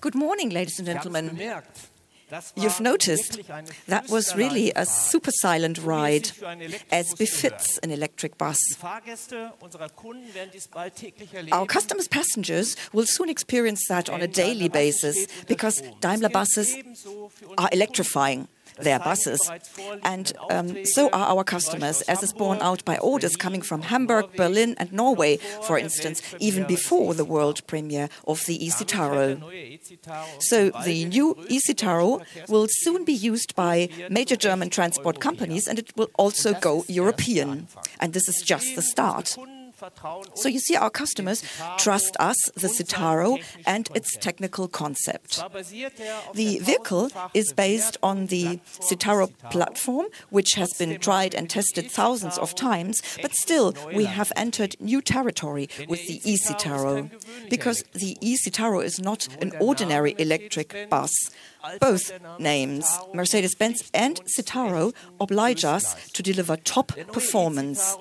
Good morning, ladies and gentlemen. You've noticed that was really a super silent ride, as befits an electric bus. Our customers' passengers will soon experience that on a daily basis, because Daimler Buses are electrifying their buses. And so are our customers, as is borne out by orders coming from Hamburg, Berlin and Norway, for instance, even before the world premiere of the eCitaro. So the new eCitaro will soon be used by major German transport companies, and it will also go European. And this is just the start. So you see, our customers trust us, the Citaro, and its technical concept. The vehicle is based on the Citaro platform, which has been tried and tested thousands of times, but still we have entered new territory with the eCitaro, because the eCitaro is not an ordinary electric bus. Both names, Mercedes-Benz and Citaro, oblige us to deliver top performance.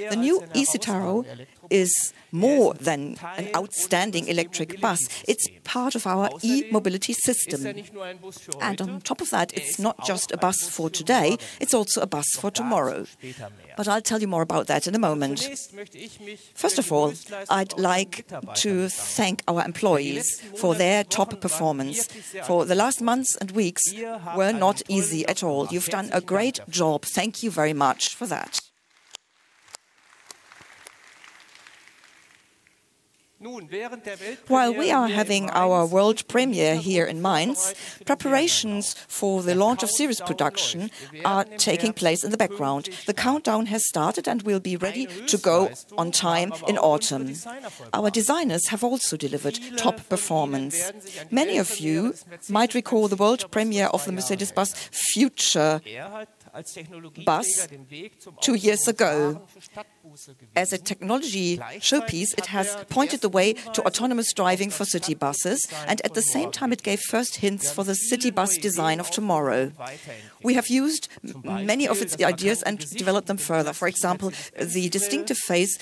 The new eCitaro is more than an outstanding electric bus. It's part of our e-mobility system. And on top of that, it's not just a bus for today, it's also a bus for tomorrow. But I'll tell you more about that in a moment. First of all, I'd like to thank our employees for their top performance. For the last months and weeks were not easy at all. You've done a great job. Thank you very much for that. While we are having our world premiere here in Mainz, preparations for the launch of series production are taking place in the background. The countdown has started and will be ready to go on time in autumn. Our designers have also delivered top performance. Many of you might recall the world premiere of the Mercedes-Benz Future bus 2 years ago. As a technology showpiece, it has pointed the way to autonomous driving for city buses, and at the same time it gave first hints for the city bus design of tomorrow. We have used many of its ideas and developed them further. For example, the distinctive face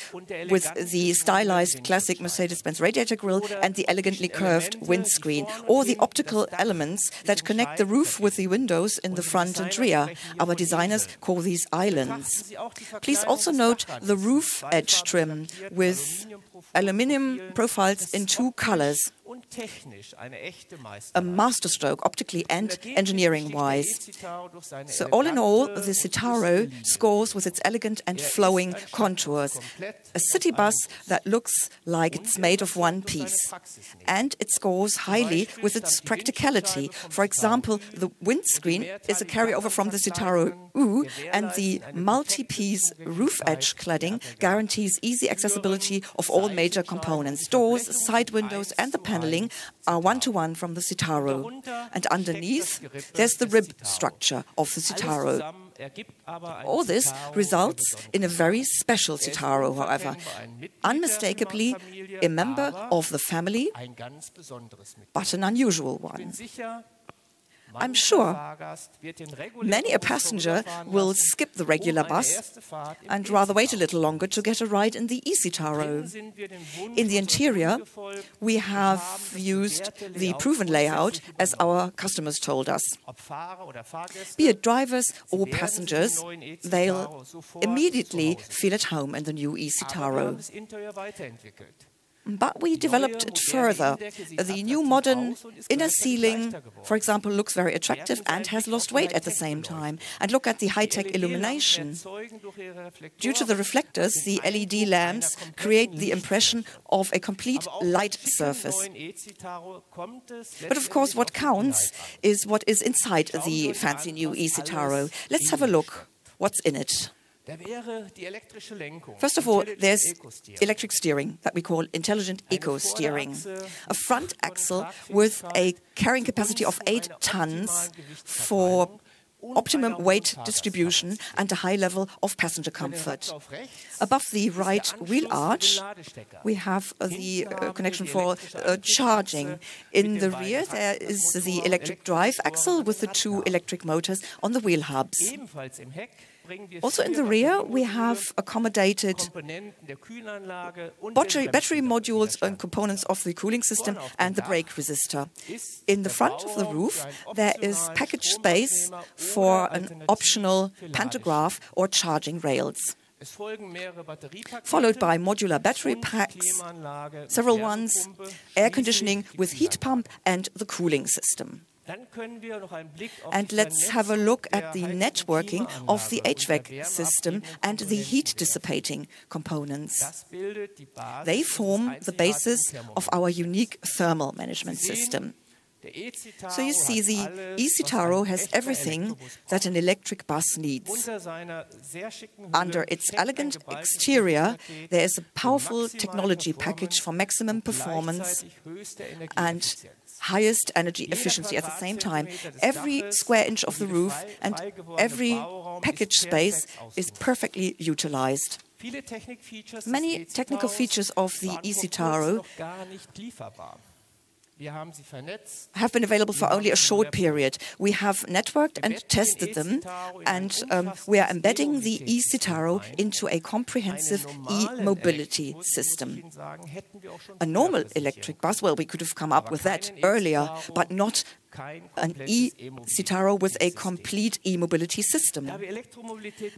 with the stylized classic Mercedes-Benz radiator grille and the elegantly curved windscreen, or the optical elements that connect the roof with the windows in the front and rear. Our designers call these islands. Please also note the roof edge trim with aluminium profiles in 2 colors. A masterstroke, optically and engineering-wise. So all in all, the Citaro scores with its elegant and flowing contours. A city bus that looks like it's made of one piece. And it scores highly with its practicality. For example, the windscreen is a carryover from the Citaro U, and the multi-piece roof edge cladding guarantees easy accessibility of all major components. Doors, side windows and the paneling are one-to-one from the Citaro. And underneath, there's the rib structure of the Citaro. All this results in a very special Citaro, however, unmistakably a member of the family, but an unusual one. I'm sure many a passenger will skip the regular bus and rather wait a little longer to get a ride in the eCitaro. In the interior, we have used the proven layout, as our customers told us. Be it drivers or passengers, they'll immediately feel at home in the new eCitaro. But we developed it further. The new modern inner ceiling, for example, looks very attractive and has lost weight at the same time. And look at the high-tech illumination. Due to the reflectors, the LED lamps create the impression of a complete light surface. But of course, what counts is what is inside the fancy new eCitaro. Let's have a look. What's in it? First of all, there's electric steering that we call intelligent eco-steering. A front axle with a carrying capacity of 8 tons for optimum weight distribution and a high level of passenger comfort. Above the right wheel arch, we have the connection for charging. In the rear, there is the electric drive axle with the 2 electric motors on the wheel hubs. Also in the rear, we have accommodated battery modules and components of the cooling system and the brake resistor. In the front of the roof, there is package space for an optional pantograph or charging rails, followed by modular battery packs, several ones, air conditioning with heat pump and the cooling system. And let's have a look at the networking of the HVAC system and the heat dissipating components. They form the basis of our unique thermal management system. So you see, the eCitaro has everything that an electric bus needs. Under its elegant exterior, there is a powerful technology package for maximum performance and highest energy efficiency at the same time. Every square inch of the roof and every package space is perfectly utilized. Many technical features of the eCitaro have been available for only a short period. We have networked and tested them, and we are embedding the eCitaro into a comprehensive e-mobility system. A normal electric bus, well, we could have come up with that earlier, but not an eCitaro with a complete e-mobility system.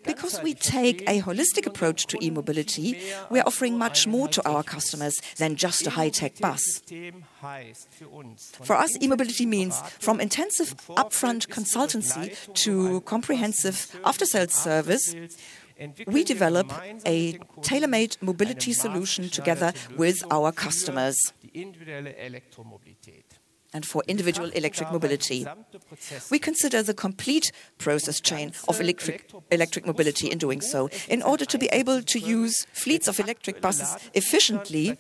Because we take a holistic approach to e-mobility, we are offering much more to our customers than just a high-tech bus. For us, e-mobility means from intensive upfront consultancy to comprehensive after-sales service. We develop a tailor-made mobility solution together with our customers and for individual electric mobility. We consider the complete process chain of electric mobility in doing so. In order to be able to use fleets of electric buses efficiently,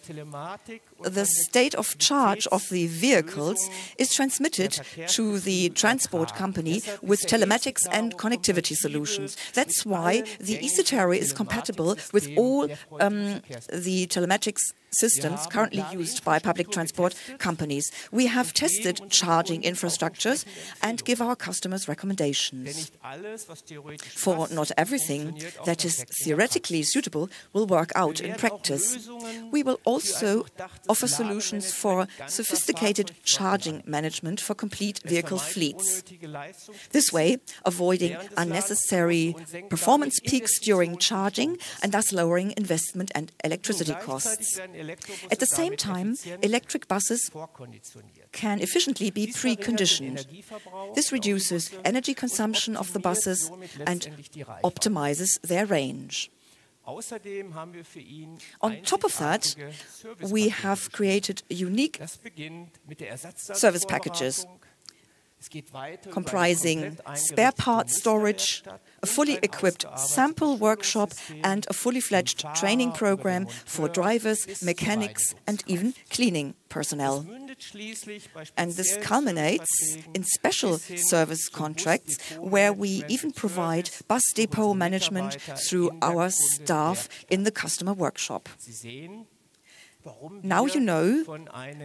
the state of charge of the vehicles is transmitted to the transport company with telematics and connectivity solutions. That's why the eCitaro is compatible with all the telematics systems currently used by public transport companies. We have tested charging infrastructures and give our customers recommendations. For not everything that is theoretically suitable will work out in practice. We will also offer solutions for sophisticated charging management for complete vehicle fleets. This way, avoiding unnecessary performance peaks during charging and thus lowering investment and electricity costs. At the same time, electric buses can efficiently be preconditioned. This reduces energy consumption of the buses and optimizes their range. On top of that, we have created unique service packages comprising spare parts storage, a fully equipped sample workshop, and a fully fledged training program for drivers, mechanics, and even cleaning personnel. And this culminates in special service contracts where we even provide bus depot management through our staff in the customer workshop. Now you know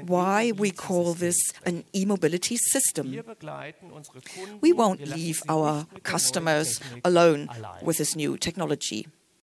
why we call this an e-mobility system. We won't leave our customers alone with this new technology.